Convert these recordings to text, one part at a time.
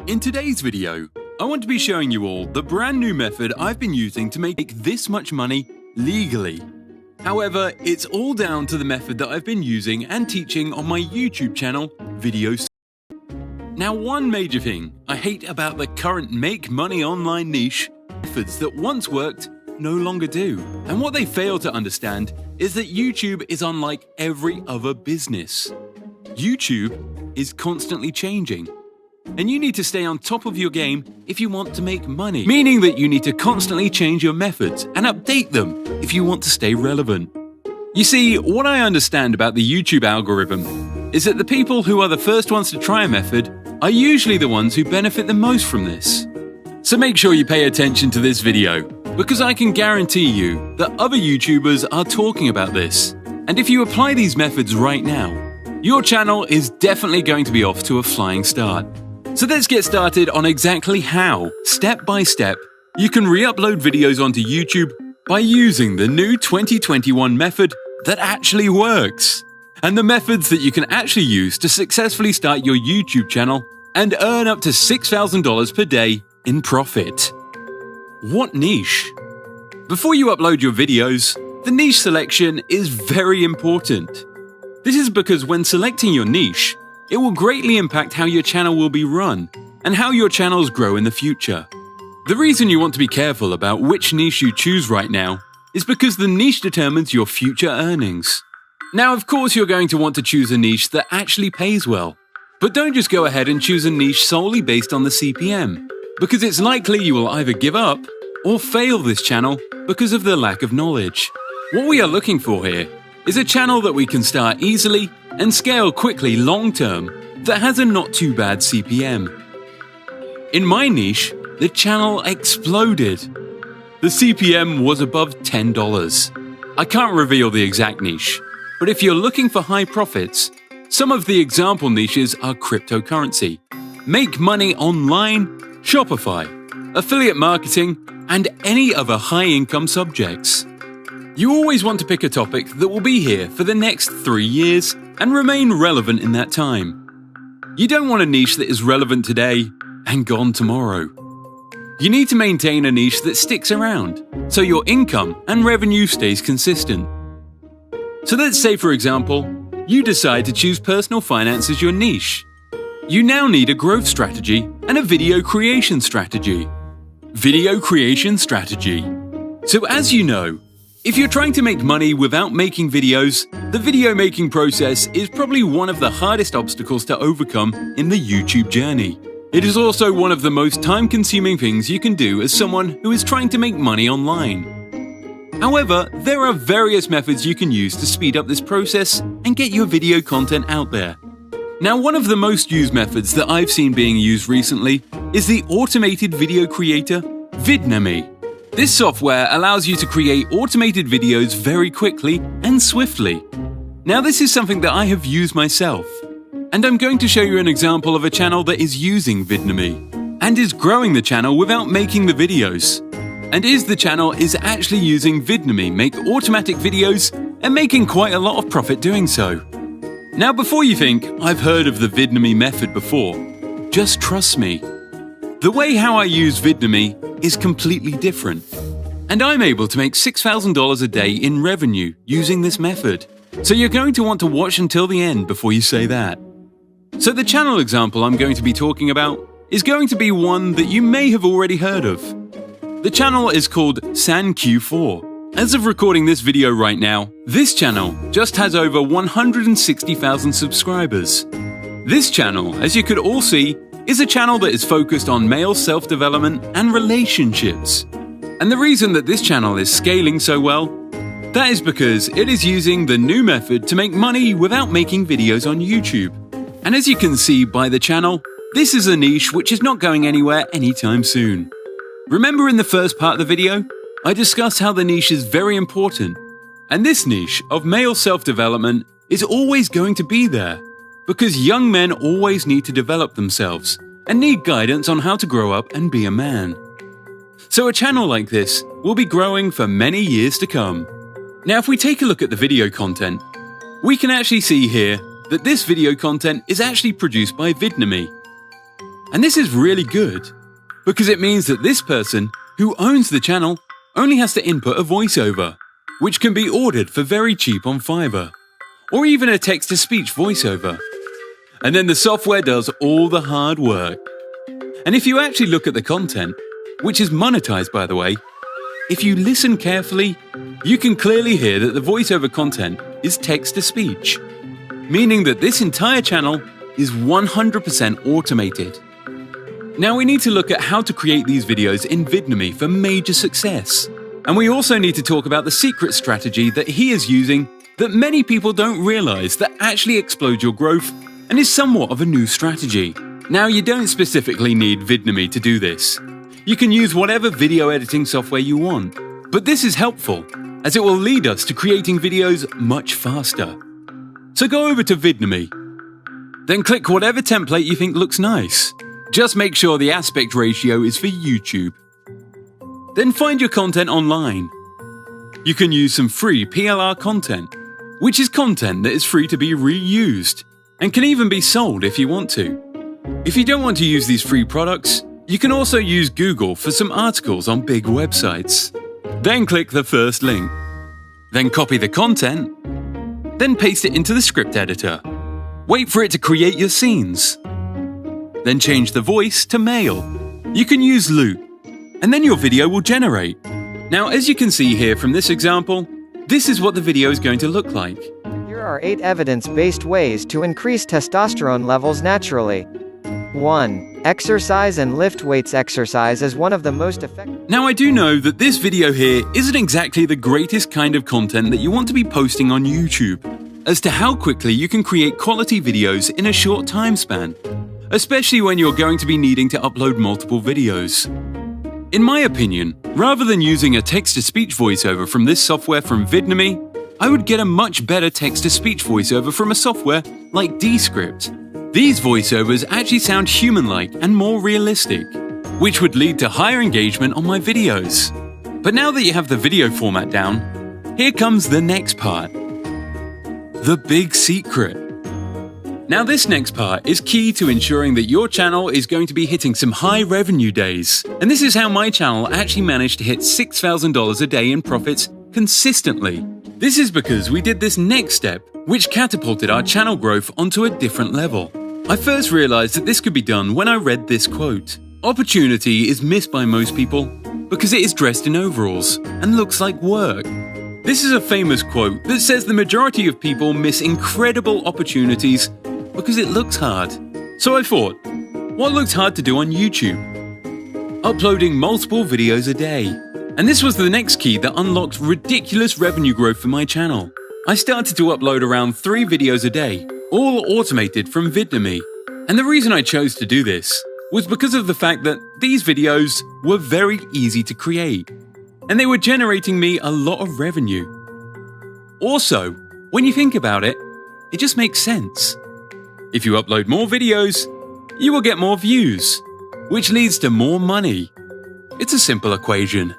In today's video, I want to be showing you all the brand new method I've been using to make this much money legally. However, it's all down to the method that I've been using and teaching on my YouTube channel, Videos. Now, one major thing I hate about the current make money online niche, methods that once worked no longer do. And what they fail to understand is that YouTube is unlike every other business. YouTube is constantly changing. And you need to stay on top of your game if you want to make money, meaning that you need to constantly change your methods and update them if you want to stay relevant. You see, what I understand about the YouTube algorithm is that the people who are the first ones to try a method are usually the ones who benefit the most from this. So make sure you pay attention to this video, because I can guarantee you that other YouTubers are talking about this. And if you apply these methods right now, your channel is definitely going to be off to a flying start. So let's get started on exactly how, step by step, you can re-upload videos onto YouTube by using the new 2021 method that actually works, and the methods that you can actually use to successfully start your YouTube channel and earn up to $6,000 per day in profit. What niche? Before you upload your videos, the niche selection is very important. This is because when selecting your niche, it will greatly impact how your channel will be run and how your channels grow in the future. The reason you want to be careful about which niche you choose right now is because the niche determines your future earnings. Now, of course, you're going to want to choose a niche that actually pays well. But don't just go ahead and choose a niche solely based on the CPM, because it's likely you will either give up or fail this channel because of the lack of knowledge. What we are looking for here is a channel that we can start easily and scale quickly long-term that has a not too bad CPM. In my niche, the channel exploded. The CPM was above $10. I can't reveal the exact niche, but if you're looking for high profits, some of the example niches are cryptocurrency, make money online, Shopify, affiliate marketing, and any other high-income subjects. You always want to pick a topic that will be here for the next 3 years and remain relevant in that time. You don't want a niche that is relevant today and gone tomorrow. You need to maintain a niche that sticks around, so your income and revenue stays consistent. So let's say, for example, you decide to choose personal finance as your niche. You now need a growth strategy and a video creation strategy. Video creation strategy. So as you know, if you're trying to make money without making videos, the video making process is probably one of the hardest obstacles to overcome in the YouTube journey. It is also one of the most time-consuming things you can do as someone who is trying to make money online. However, there are various methods you can use to speed up this process and get your video content out there. Now, one of the most used methods that I've seen being used recently is the automated video creator, Vidnami. This software allows you to create automated videos very quickly and swiftly. Now, this is something that I have used myself, and I'm going to show you an example of a channel that is using Vidnami and is growing the channel without making the videos. And the channel is actually using Vidnami make automatic videos and making quite a lot of profit doing so. Now, before you think I've heard of the Vidnami method before, just trust me. The way how I use Vidnami is completely different, and I'm able to make $6,000 a day in revenue using this method. So you're going to want to watch until the end before you say that. So the channel example I'm going to be talking about is going to be one that you may have already heard of. The channel is called SanQ4. As of recording this video right now, this channel just has over 160,000 subscribers. This channel, as you could all see, is a channel that is focused on male self-development and relationships. And the reason that this channel is scaling so well, that is because it is using the new method to make money without making videos on YouTube. And as you can see by the channel, this is a niche which is not going anywhere anytime soon. Remember in the first part of the video, I discussed how the niche is very important. And this niche of male self-development is always going to be there, because young men always need to develop themselves and need guidance on how to grow up and be a man. So a channel like this will be growing for many years to come. Now, if we take a look at the video content, we can actually see here that this video content is actually produced by Vidnami. And this is really good, because it means that this person who owns the channel only has to input a voiceover, which can be ordered for very cheap on Fiverr, or even a text-to-speech voiceover. And then the software does all the hard work. And if you actually look at the content, which is monetized by the way, if you listen carefully, you can clearly hear that the voiceover content is text-to-speech, meaning that this entire channel is 100% automated. Now we need to look at how to create these videos in Vidnami for major success. And we also need to talk about the secret strategy that he is using that many people don't realize that actually explodes your growth and is somewhat of a new strategy. Now you don't specifically need Vidnami to do this. You can use whatever video editing software you want, but this is helpful as it will lead us to creating videos much faster. So go over to Vidnami, then click whatever template you think looks nice. Just make sure the aspect ratio is for YouTube. Then find your content online. You can use some free PLR content, which is content that is free to be reused and can even be sold if you want to. If you don't want to use these free products, you can also use Google for some articles on big websites. Then click the first link. Then copy the content. Then paste it into the script editor. Wait for it to create your scenes. Then change the voice to male. You can use loop, and then your video will generate. Now, as you can see here from this example, this is what the video is going to look like. Here are 8 evidence-based ways to increase testosterone levels naturally. 1. Exercise and lift weights. Exercise is one of the most effective. Now, I do know that this video here isn't exactly the greatest kind of content that you want to be posting on YouTube, as to how quickly you can create quality videos in a short time span, especially when you're going to be needing to upload multiple videos. In my opinion, rather than using a text-to-speech voiceover from this software from Vidnami, I would get a much better text-to-speech voiceover from a software like Descript. These voiceovers actually sound human-like and more realistic, which would lead to higher engagement on my videos. But now that you have the video format down, here comes the next part. The big secret. Now this next part is key to ensuring that your channel is going to be hitting some high revenue days. And this is how my channel actually managed to hit $6,000 a day in profits consistently. This is because we did this next step, which catapulted our channel growth onto a different level. I first realized that this could be done when I read this quote. Opportunity is missed by most people because it is dressed in overalls and looks like work. This is a famous quote that says the majority of people miss incredible opportunities because it looks hard. So I thought, what looks hard to do on YouTube? Uploading multiple videos a day. And this was the next key that unlocked ridiculous revenue growth for my channel. I started to upload around 3 videos a day, all automated from Vidnami. And the reason I chose to do this was because of the fact that these videos were very easy to create, and they were generating me a lot of revenue. Also, when you think about it, it just makes sense. If you upload more videos, you will get more views, which leads to more money. It's a simple equation.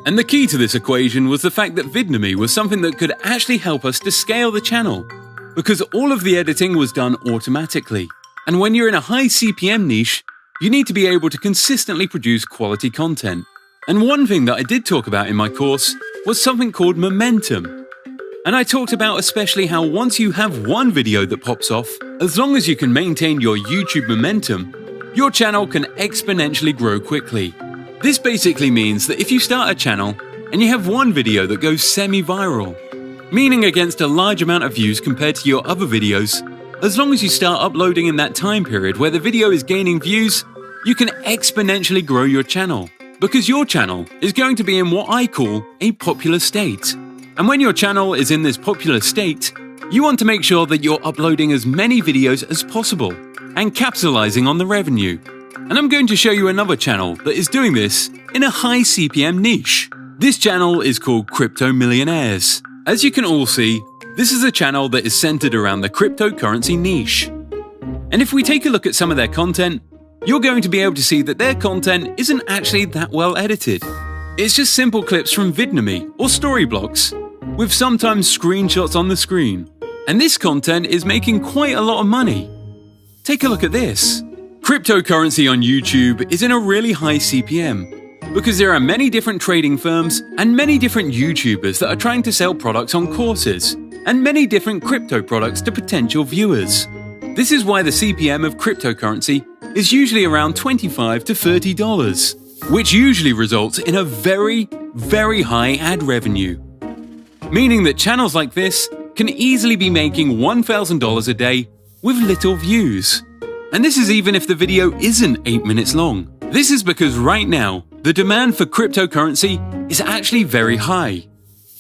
And the key to this equation was the fact that Vidnami was something that could actually help us to scale the channel, because all of the editing was done automatically. And when you're in a high CPM niche, you need to be able to consistently produce quality content. And one thing that I did talk about in my course was something called momentum. And I talked about especially how once you have one video that pops off, as long as you can maintain your YouTube momentum, your channel can exponentially grow quickly. This basically means that if you start a channel and you have one video that goes semi-viral, meaning against a large amount of views compared to your other videos, as long as you start uploading in that time period where the video is gaining views, you can exponentially grow your channel, because your channel is going to be in what I call a popular state. And when your channel is in this popular state, you want to make sure that you're uploading as many videos as possible and capitalizing on the revenue. And I'm going to show you another channel that is doing this in a high CPM niche. This channel is called Crypto Millionaires. As you can all see, this is a channel that is centered around the cryptocurrency niche. And if we take a look at some of their content, you're going to be able to see that their content isn't actually that well edited. It's just simple clips from Vidnami or story blocks, with sometimes screenshots on the screen. And this content is making quite a lot of money. Take a look at this. Cryptocurrency on YouTube is in a really high CPM because there are many different trading firms and many different YouTubers that are trying to sell products on courses and many different crypto products to potential viewers. This is why the CPM of cryptocurrency is usually around $25 to $30, which usually results in a very, very high ad revenue. Meaning that channels like this can easily be making $1,000 a day with little views. And this is even if the video isn't 8 minutes long. This is because right now, the demand for cryptocurrency is actually very high,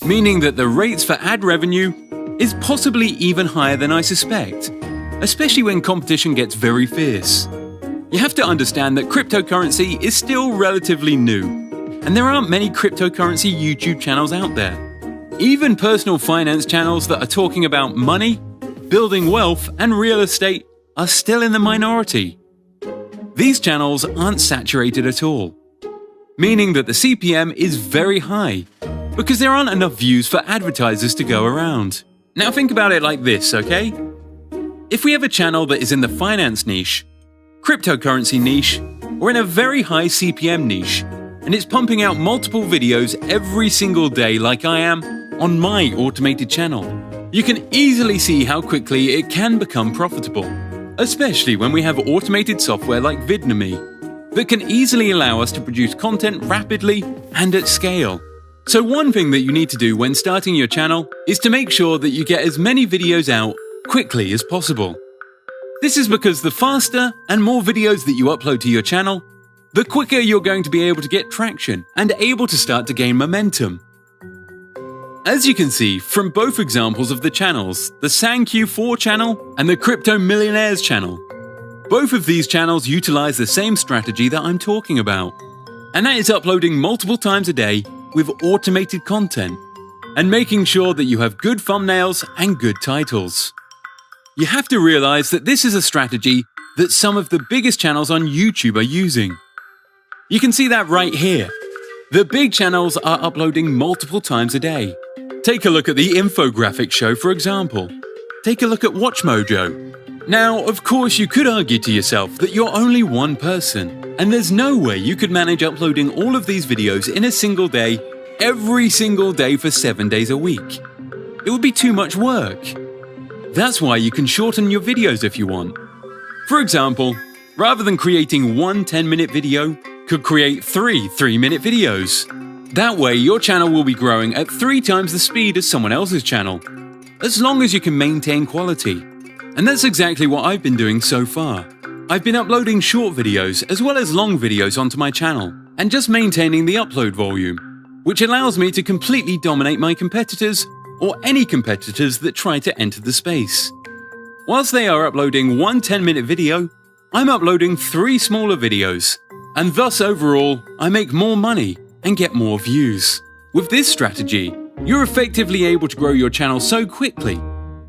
meaning that the rates for ad revenue is possibly even higher than I suspect, especially when competition gets very fierce. You have to understand that cryptocurrency is still relatively new, and there aren't many cryptocurrency YouTube channels out there. Even personal finance channels that are talking about money, building wealth, and real estate are still in the minority. These channels aren't saturated at all, meaning that the CPM is very high because there aren't enough views for advertisers to go around. Now think about it like this, okay? If we have a channel that is in the finance niche, cryptocurrency niche, or in a very high CPM niche, and it's pumping out multiple videos every single day like I am on my automated channel, you can easily see how quickly it can become profitable. Especially when we have automated software like Vidnomi that can easily allow us to produce content rapidly and at scale. So one thing that you need to do when starting your channel is to make sure that you get as many videos out quickly as possible. This is because the faster and more videos that you upload to your channel, the quicker you're going to be able to get traction and able to start to gain momentum. As you can see from both examples of the channels, the SangQ4 channel and the Crypto Millionaires channel, both of these channels utilize the same strategy that I'm talking about, and that is uploading multiple times a day with automated content and making sure that you have good thumbnails and good titles. You have to realize that this is a strategy that some of the biggest channels on YouTube are using. You can see that right here. The big channels are uploading multiple times a day. Take a look at the infographic show, for example. Take a look at WatchMojo. Now, of course, you could argue to yourself that you're only one person, and there's no way you could manage uploading all of these videos in a single day, every single day for 7 days a week. It would be too much work. That's why you can shorten your videos if you want. For example, rather than creating one 10-minute video, could create 3 3-minute videos. That way, your channel will be growing at 3 times the speed as someone else's channel, as long as you can maintain quality. And that's exactly what I've been doing so far. I've been uploading short videos as well as long videos onto my channel, and just maintaining the upload volume, which allows me to completely dominate my competitors or any competitors that try to enter the space. Whilst they are uploading one 10-minute video, I'm uploading 3 smaller videos, and thus overall, I make more money and get more views. With this strategy, you're effectively able to grow your channel so quickly,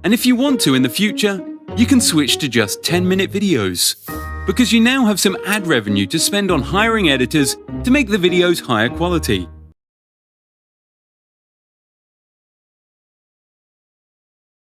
and if you want to in the future, you can switch to just 10-minute videos, because you now have some ad revenue to spend on hiring editors to make the videos higher quality.